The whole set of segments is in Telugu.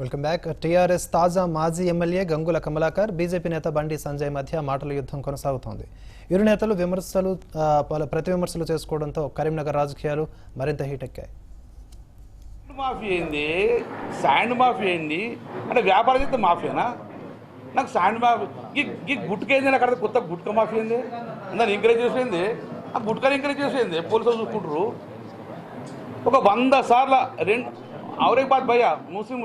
Welcome back. టీఆర్ఎస్ తాజా మాజీ ఎమ్మెల్యే గంగుల కమలాకర్, బీజేపీ నేత బండి సంజయ్ మధ్య మాటల యుద్ధం కొనసాగుతోంది. ఇరు నేతలు ప్రతి విమర్శలు చేసుకోవడంతో కరీంనగర్ రాజకీయాలు మరింత హీటెక్కాయి. మాఫీ అయింది, శాండ్ మాఫీ అయింది అంటే వ్యాపారం చేస్తే మాఫీనా? నాకు శాండ్ మాఫీ ఈ గుట్కేంది, అక్కడ కొత్త గుట్క మాఫీ అయింది, దాన్ని ఎంకరేజ్ చేసేది, ఆ గుట్కని ఎంకరేజ్ చేసేది పోలీసులు చూసుకుంటారు. ఒక 100 సార్లు ఔరంగాబాద్ భయ్య ముస్లిం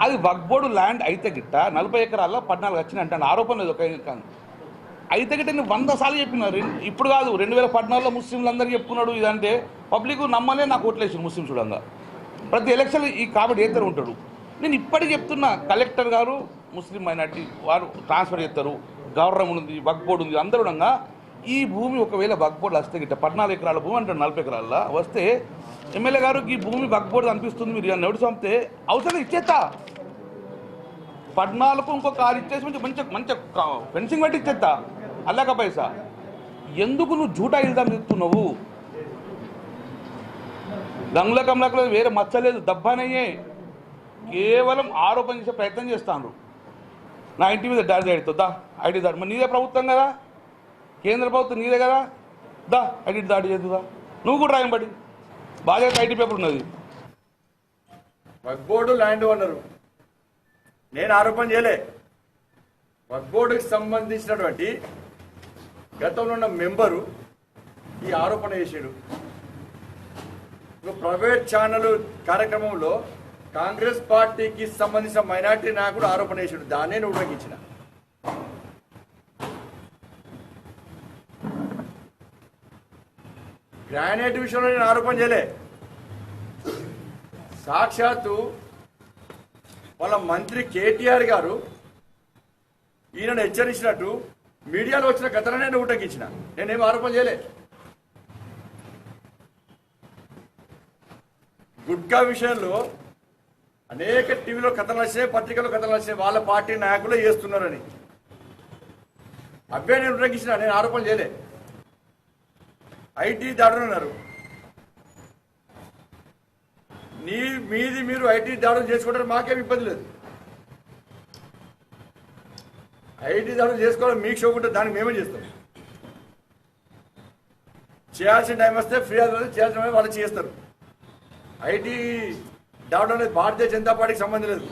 అది వక్ఫ్ బోర్డు ల్యాండ్ అయితే గిట్ట 40 ఎకరాల్లో 14 వచ్చినాయి అంటే ఆరోపణ లేదు. ఒక అయితే గిట్ట నేను 100 సార్లు చెప్పినారు. ఇప్పుడు కాదు, 2014లో ముస్లింలు అందరికీ చెప్పుకున్నాడు. ఇదంటే పబ్లిక్ నమ్మలే, నాకు ఓట్లేసారు ముస్లిం చూడంగా. ప్రతి ఎలక్షన్ ఈ కాబట్టి ఏతరు ఉంటాడు. నేను ఇప్పటికీ చెప్తున్నా, కలెక్టర్ గారు ముస్లిం మైనార్టీ వారు ట్రాన్స్ఫర్ చేస్తారు, గవర్నమెంట్ ఉంది, వక్ఫ్ బోర్డు ఉంది, అందరూ ఉండగా ఈ భూమి ఒకవేళ వక్ఫ్ బోర్డు వస్తే గిట్ట 14 ఎకరాల భూమి అంటారు, 40 ఎకరాల్లో వస్తే ఎమ్మెల్యే గారు ఈ భూమి వక్ఫ్ బోర్డు అనిపిస్తుంది, మీరు నోటీస్ పంపితే అవసరం ఇచ్చేస్తా. 14కు ఇంకో కారు ఇచ్చేసి మంచి మంచి ఫెన్సింగ్ పెట్టి ఇచ్చేస్తా. అల్లాక పైసా ఎందుకు నువ్వు జూటా ఇల్దాం చెప్తున్నావు? గంగుల కమలాకర్ వేరే మచ్చలేదు, దబ్బానయ్యే కేవలం ఆరోపణ చేసే ప్రయత్నం చేస్తాను. నా ఇంటి మీద దాడి చేయడుతుందా ఐటీ దాడి? మరి నీదే ప్రభుత్వం కదా, కేంద్ర ప్రభుత్వం నీదే కదా, దా ఐటీ దాడి చేద్దా. నువ్వు కూడా రాయంబడి బాగా ఐటీ పేపర్ ఉన్నది. వక్ఫ్ బోర్డు ల్యాండ్ ఓనరు, నేను ఆరోపణ చేయలే. వక్ఫ్ బోర్డుకి సంబంధించినటువంటి గతంలో ఉన్న మెంబరు ఈ ఆరోపణ చేశాడు. ప్రైవేట్ ఛానల్ కార్యక్రమంలో కాంగ్రెస్ పార్టీకి సంబంధించిన మైనార్టీ నాయకుడు ఆరోపణ చేశాడు, దాన్నే నేను ఉల్లంఘించిన. గ్రానైట్ విషయంలో నేను ఆరోపణ చేయలే. సాక్షాత్తు వాళ్ళ మంత్రి కేటీఆర్ గారు ఈయనను హెచ్చరించినట్టు మీడియాలో వచ్చిన కథను నేను ఉటంకించిన. నేనేం ఆరోపణ చేయలే. గుట్కా విషయంలో అనేక టీవీలో కథలు వచ్చాయి, పత్రికల్లో కథలు వచ్చాయి, వాళ్ళ పార్టీ నాయకులే చేస్తున్నారని. అబ్బే నేను ఉటంకించిన, నేను ఆరోపణ చేయలే. ఐటీ దాడులు అన్నారు, మీది మీరు ఐటీ దాడులు చేసుకుంటారు, మాకేం ఇబ్బంది లేదు. ఐటీ దాడులు చేసుకోవడం మీకు షోకుంటే దానికి మేమే చేస్తాం. చేయాల్సిన టైం వస్తే ఫిర్యాదు చేయాల్సిన వాళ్ళు చేస్తారు. ఐటీ దాడులు అనేది భారతీయ జనతా పార్టీకి సంబంధం లేదు.